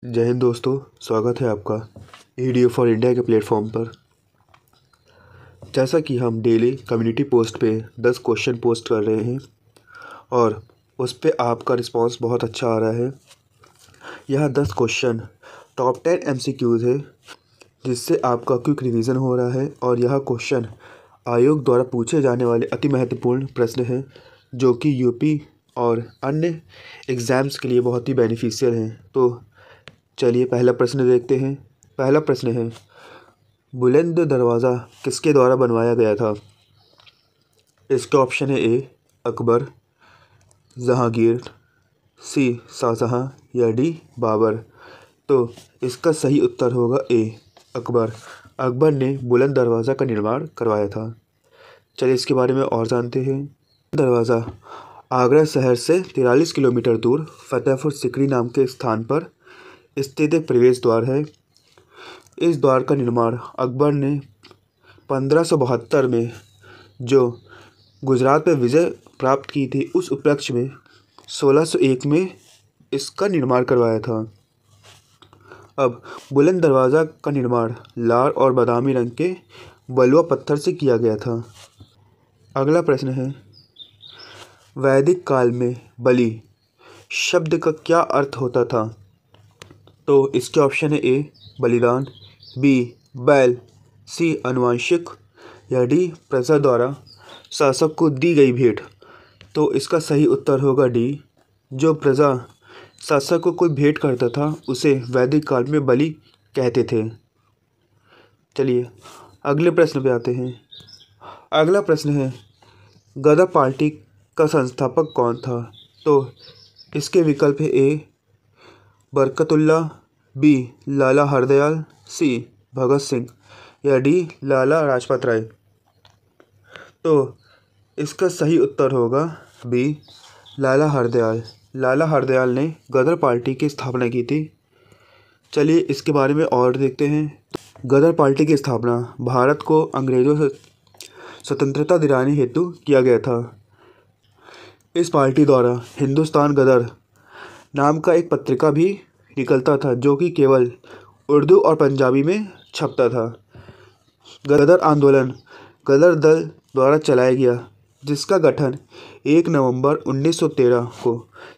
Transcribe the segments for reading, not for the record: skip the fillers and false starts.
जय हिंद दोस्तों, स्वागत है आपका ईडीयू फॉर इंडिया के प्लेटफॉर्म पर। जैसा कि हम डेली कम्युनिटी पोस्ट पे 10 क्वेश्चन पोस्ट कर रहे हैं और उस पे आपका रिस्पांस बहुत अच्छा आ रहा है। यह 10 क्वेश्चन टॉप 10 एमसीक्यूज़ है जिससे आपका क्विक रिवीजन हो रहा है और यह क्वेश्चन आयोग द्वारा पूछे जाने वाले अति महत्वपूर्ण प्रश्न हैं जो कि यूपी और अन्य एग्ज़ाम्स के लिए बहुत ही बेनिफिशियल हैं। तो चलिए पहला प्रश्न देखते हैं। पहला प्रश्न है, बुलंद दरवाज़ा किसके द्वारा बनवाया गया था? इसके ऑप्शन है ए अकबर, जहांगीर, सी शाहजहां या डी बाबर। तो इसका सही उत्तर होगा ए अकबर। अकबर ने बुलंद दरवाज़ा का निर्माण करवाया था। चलिए इसके बारे में और जानते हैं। दरवाज़ा आगरा शहर से 43 किलोमीटर दूर फतेहपुर सिकरी नाम के स्थान पर स्थित एक प्रवेश द्वार है। इस द्वार का निर्माण अकबर ने 1572 में जो गुजरात पर विजय प्राप्त की थी उस उपलक्ष्य में 1601 में इसका निर्माण करवाया था। अब बुलंद दरवाज़ा का निर्माण लाल और बादामी रंग के बलुआ पत्थर से किया गया था। अगला प्रश्न है, वैदिक काल में बलि शब्द का क्या अर्थ होता था? तो इसके ऑप्शन है ए बलिदान, बी बैल, सी आनुवंशिक या डी प्रजा द्वारा शासक को दी गई भेंट। तो इसका सही उत्तर होगा डी। जो प्रजा शासक को कोई भेंट करता था उसे वैदिक काल में बलि कहते थे। चलिए अगले प्रश्न पे आते हैं। अगला प्रश्न है, गदर पार्टी का संस्थापक कौन था? तो इसके विकल्प है ए बरकतुल्ला, बी लाला हरदयाल, सी भगत सिंह या डी लाला लाजपत राय। तो इसका सही उत्तर होगा बी लाला हरदयाल। लाला हरदयाल ने गदर पार्टी की स्थापना की थी। चलिए इसके बारे में और देखते हैं। गदर पार्टी की स्थापना भारत को अंग्रेज़ों से स्वतंत्रता दिलाने हेतु किया गया था। इस पार्टी द्वारा हिंदुस्तान गदर नाम का एक पत्रिका भी निकलता था जो कि केवल उर्दू और पंजाबी में छपता था। गदर आंदोलन गदर दल द्वारा चलाया गया जिसका गठन 1 नवंबर 1913 को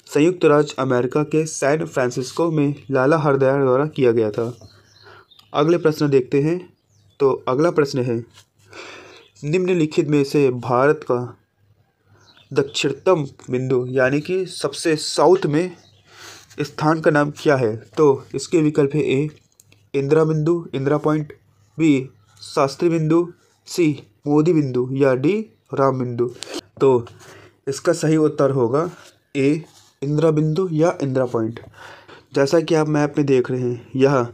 संयुक्त राज्य अमेरिका के सैन फ्रांसिस्को में लाला हरदयाल द्वारा किया गया था। अगले प्रश्न देखते हैं। तो अगला प्रश्न है, निम्नलिखित में से भारत का दक्षिणतम बिंदु यानी कि सबसे साउथ में स्थान का नाम क्या है? तो इसके विकल्प है ए इंदिरा बिंदु, इंदिरा पॉइंट, बी शास्त्री बिंदु, सी मोदी बिंदु या डी राम बिंदु। तो इसका सही उत्तर होगा ए इंदिरा बिंदु या इंदिरा पॉइंट। जैसा कि आप मैप में देख रहे हैं, यह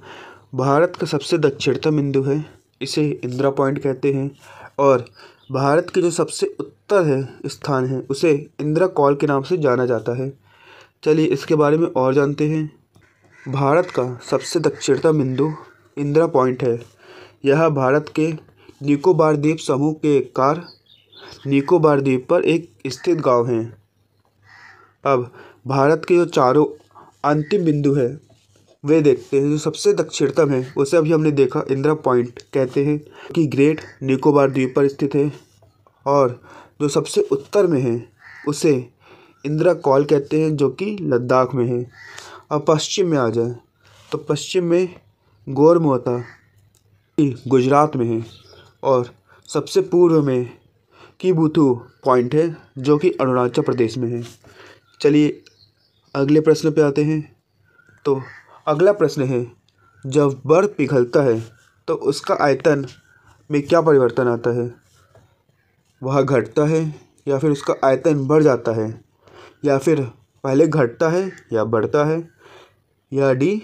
भारत का सबसे दक्षिणतम बिंदु है, इसे इंदिरा पॉइंट कहते हैं। और भारत के जो सबसे उत्तर है स्थान है उसे इंदिरा कॉल के नाम से जाना जाता है। चलिए इसके बारे में और जानते हैं। भारत का सबसे दक्षिणतम बिंदु इंदिरा पॉइंट है। यह भारत के निकोबार द्वीप समूह के कार निकोबार द्वीप पर एक स्थित गांव है। अब भारत के जो चारों अंतिम बिंदु है वे देखते हैं। जो सबसे दक्षिणतम है उसे अभी हमने देखा इंदिरा पॉइंट कहते हैं कि ग्रेट निकोबार द्वीप पर स्थित है। और जो सबसे उत्तर में है उसे इंदिरा कॉल कहते हैं जो कि लद्दाख में है। अब पश्चिम में आ जाए तो पश्चिम में गोरमोता गुजरात में है। और सबसे पूर्व में कीबुथु पॉइंट है जो कि अरुणाचल प्रदेश में है। चलिए अगले प्रश्न पे आते हैं। तो अगला प्रश्न है, जब बर्फ़ पिघलता है तो उसका आयतन में क्या परिवर्तन आता है? वह घटता है या फिर उसका आयतन बढ़ जाता है या फिर पहले घटता है या बढ़ता है या डी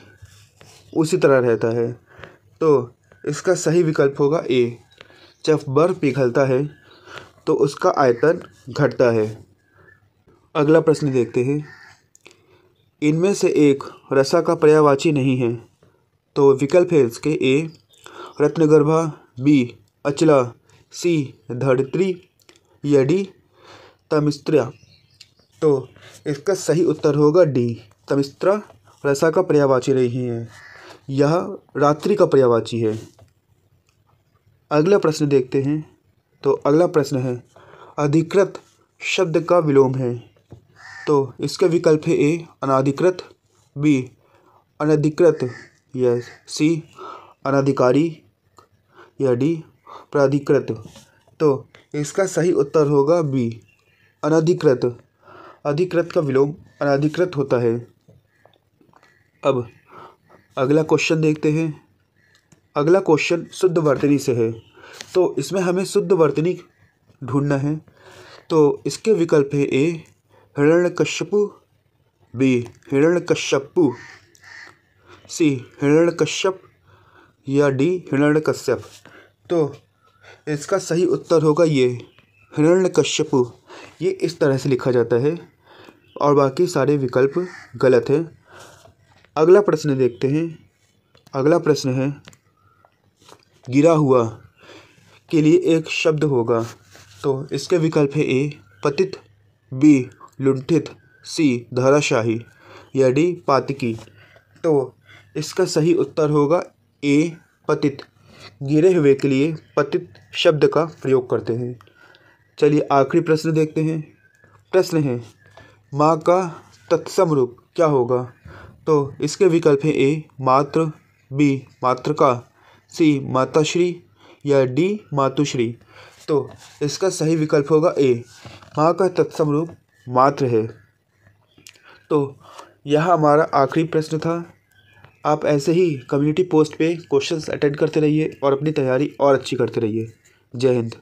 उसी तरह रहता है? तो इसका सही विकल्प होगा ए जब बर्फ़ पिघलता है तो उसका आयतन घटता है। अगला प्रश्न देखते हैं। इनमें से एक रसा का पर्यायवाची नहीं है। तो विकल्प है इसके ए रत्नगर्भा, बी अचला, सी धरित्री या डी तमिस्त्रा। तो इसका सही उत्तर होगा डी तमिस्त्रा रसा का पर्यायवाची नहीं है, यह रात्रि का पर्यायवाची है। अगला प्रश्न देखते हैं। तो अगला प्रश्न है अधिकृत शब्द का विलोम है। तो इसके विकल्प है ए अनाधिकृत, बी अनधिकृत, या सी अनाधिकारी, या डी प्राधिकृत। तो इसका सही उत्तर होगा बी अनधिकृत। अधिकृत का विलोम अनाधिकृत होता है। अब अगला क्वेश्चन देखते हैं। अगला क्वेश्चन शुद्ध वर्तनी से है। तो इसमें हमें शुद्ध वर्तनी ढूंढना है। तो इसके विकल्प है ए हिरण्यकश्यपु, बी हिरण्यकश्यपु, सी हिरण्यकश्यप, या डी हिरण्यकश्यप। तो इसका सही उत्तर होगा ये हिरण्यकश्यपु। ये इस तरह से लिखा जाता है और बाकी सारे विकल्प गलत हैं। अगला प्रश्न देखते हैं। अगला प्रश्न है गिरा हुआ के लिए एक शब्द होगा। तो इसके विकल्प है ए पतित, बी लुंठित, सी धराशाही, या डी पातकी। तो इसका सही उत्तर होगा ए पतित। गिरे हुए के लिए पतित शब्द का प्रयोग करते हैं। चलिए आखिरी प्रश्न देखते हैं। प्रश्न है माँ का तत्सम रूप क्या होगा। तो इसके विकल्प है ए मातृ, बी मातृका, सी माताश्री, या डी मातुश्री। तो इसका सही विकल्प होगा ए माँ का तत्सम रूप मातृ है। तो यह हमारा आखिरी प्रश्न था। आप ऐसे ही कम्युनिटी पोस्ट पे क्वेश्चंस अटेंड करते रहिए और अपनी तैयारी और अच्छी करते रहिए। जय हिंद।